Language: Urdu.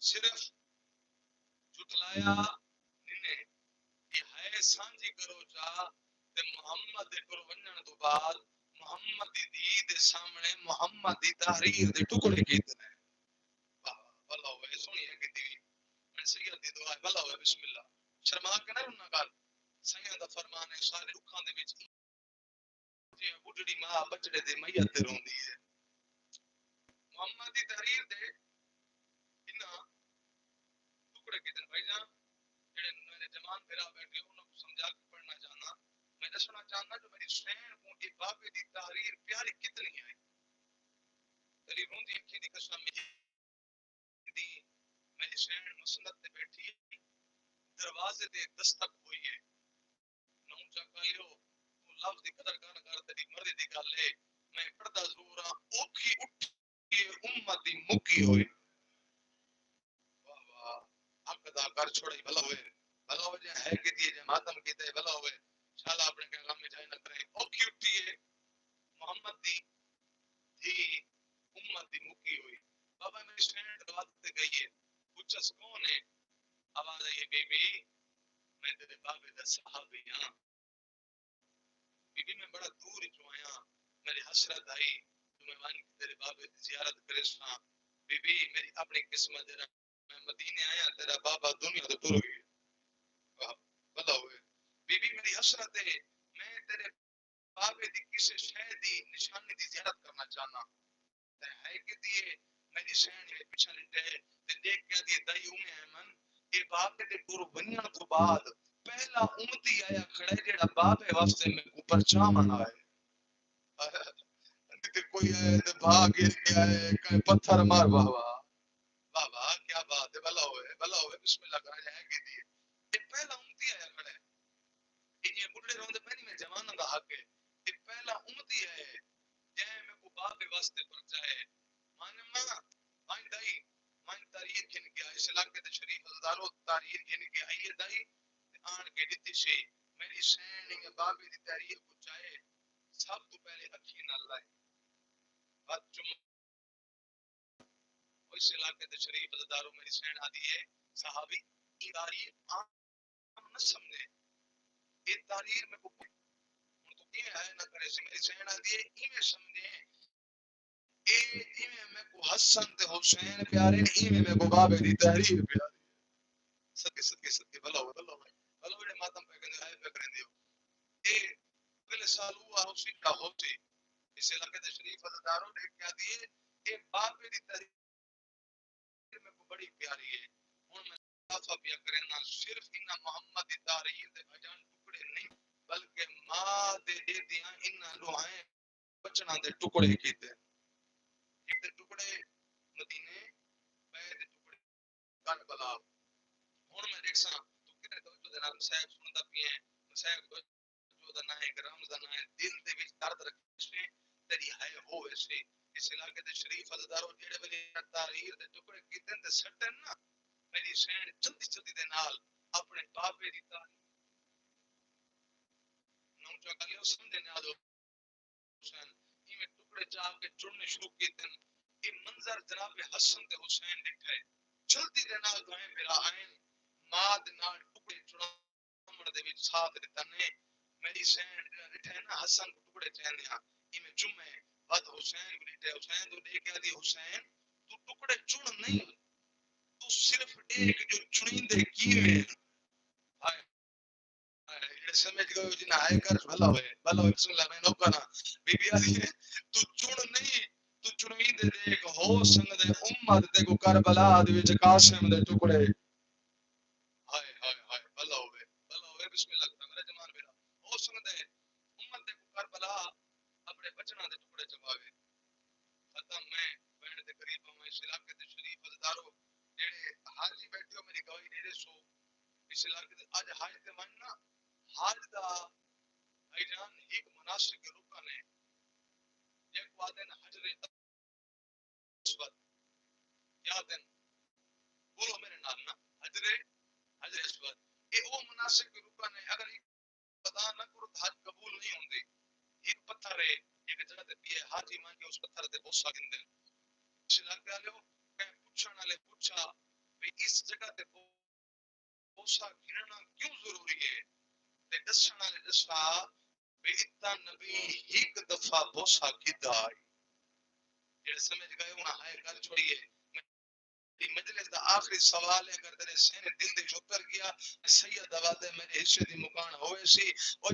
صرف جھٹلایا نے یہ ہے سانجی کرو جا تے محمد دے کول ونجن تو بعد محمد دی دید دے سامنے محمد دی تحریر دے ٹکڑے کیتے نے بھلا ہوئے سنیے کہ دی میں سید دی دعا بھلا ہوئے بسم اللہ شرما کے نہ رنا گل سیاں دا فرمان ہے سارے رکھاں دے وچ جے بڈڑی ماں بچڑے دے میت تے روندی ہے محمد دی تحریر دے انہاں ٹکڑے کیتے بھائی جان جڑے میرے جوان بھرا بیٹھے انہاں کو سمجھا کے پڑھنا چاہنا میں دسنا چاہنا جو میری شین کو یہ بابے دی تحریر پیاری کتنی ہے تیری روندی اکھی دی قسم دی میری شین مسند تے بیٹھی دروازے تے دستک ہوئی ہے نوں چا کہیو تو لفظ دی قدر کر تیری مرضی دی گل ہے میں پڑھدا ضرور ہاں اوکھی اٹھی امت دی مکی ہوئی واہ واہ حق ادا کر چھوڑی بھلا ہوئے جے ہے کہ دی جے ماتم کیتے بھلا ہوئے شالا اپنے کے غم میں جائے نہ کرے اوکھی اٹھی ہے محمد دی تھی امت دی مکی ہوئی بابا میری سٹینڈ دروازے تے گئی ہے پوچھس کون ہے آواز آئی ہے بی بی میں تیرے بابے دا صحابی ہاں بی بی میں بڑا دور جو آیا میری حسرت آئی تو میں وان تیرے بابے دی زیارت کرے ساں بی بی میری اپنی قسمت جرا میں مدینے آیا تیرا بابا دنیا تو ٹر گئی بھلا ہوئے بی بی میری حسرت ہے میں تیرے بابے دی کسی شے دی نشانی دی زیارت کرنا چاہنا تے ہے کہ دیے میری شین ہے پیچھے لٹے تے دیکھ کے دی دائی ایمن اے بابے دے ٹر ونجن تو بعد پہلا امتی آیا کھڑا جڑا بابے واسطے میں کو پرچام آیا ہے کوئی ہے تے بھاگ کے آئے کہیں پتھر مار بابا بابا کیا بات ہے بھلا ہوئے بسم اللہ کہا جائے کہ دیے یہ پہلا امتی آیا کھڑا ہے یہ بڑھڑے روندے پہنی میں جوانوں دا حق ہے یہ پہلا امتی ہے جائے میں کو بابے واسطے پرچائے مائن دائی مائن تاریخ گھن گیا اس علاقے تے شریف ہزاروں تاریخ گھن گیا آئیے دائی آن کے دیتی شی میری سیننگ بابے دی تاریخ کو چاہے سب تو پہلے اکھی نہ لائے بات چم اس علاقے تے شریف ہزاروں میری سین آدھی ہے صحابی یہ تاریخ عام نہ سمجھے یہ تاریخ میں کو تو یہ ہے نہ کرے سے میری سین آدھی ہے یہ سمجھے ایویں میں کو حسن تے حسین پیارے ایویں میں کو بابے دی تحریر پیاری صدقے بھلا ہوئے ماتم پہ کہنے آئے پہ کریں دیو اے اگلے سال ہوا اسی کا ہوتی اس علاقے تے شریف ہزاروں نے کیا دیے اے بابے دی تحریر میں کو بڑی پیاری ہے ہن میں صافہ پیا کرنا صرف انہاں محمد دی تحریر دے بجان ٹکڑے نہیں بلکہ ماں دے دیاں انہاں روحیں بچنا دے ٹکڑے کیتے ایک دے ٹکڑے مدینے پے دے ٹکڑے کربلا ہن میں دیکھساں تو کتے توجہ دے نال صاحب سندا پیا ہے صاحب جو دا نام ہے کرام دا نام ہے دل دے وچ درد رکھے تیری ہے ہو ویسے اس علاقے دے شریف ہزاروں جڑے ولی تحریر دے ٹکڑے کیتے تے سٹن نا میری سین جلدی دے نال اپنے بابے دی تحریر نو چا کلیو سمجھے نہ دو حسین میں ٹکڑے چاہ کے چڑنے شروع کیتے یہ منظر جناب حسن تے حسین ڈٹھے جلدی دے نال دوئیں میرا آئین ماد نال ٹکڑے چڑھامڑ دے وچ ساتھ دیتا نے میری سین ڈٹھے نا حسن کو ٹکڑے چہنے ہاں میں جمعے بعد حسین کو ڈٹھے حسین تو لے کے آدھی حسین تو ٹکڑے چڑ نہیں تو صرف ایک جو چڑیندے کیے سمجھ گئے جنہیں آئے کر بھلا ہوئے بسم اللہ میں نوکرا بی بی آدھی ہے تو چڑ نہیں تو چڑوین دے دیکھ ہو سنگ دے امت دے کو کربلا دے وچ قاسم دے ٹکڑے ہائے بھلا ہوئے بسم اللہ کرتا میرا جمان میرا ہو سنگ دے امت دے کو کربلا اپنے بچنا دے ٹکڑے چباوے ختم میں بہن دے قریب ہوں اس علاقے دے شریف ہزاروں جڑے حاجی بیٹھے ہو میری گواہی دے دے سو اس علاقے دے اج حاج تے وننا حاج دا بھائی جان ایک مناسب کے رکن ہے ایک وعدن حجر اسود یاد ہے بولو میرے نام نا حجر اسود یہ وہ مناسب کے رکن ہے اگر ادا نہ کرو تو حج قبول نہیں ہوندے ایک پتھر ہے ایک جگہ تے پیے حاجی مان کے اس پتھر تے بوسا گندے اس علاقے والے کہ پوچھن والے پوچھا اس جگہ تے بوسا گھننا کیوں ضروری ہے تے دسن والے دسا بے اتنا نبی ایک دفعہ بوسا گھدا جڑے سمجھ گئے انہاں ہے گل چھوڑیے مجلس دا آخری سوال ہے اگر تیرے سینے دل دے اتر گیا سید آوازے میرے حصے دی مکان ہوئے سی اور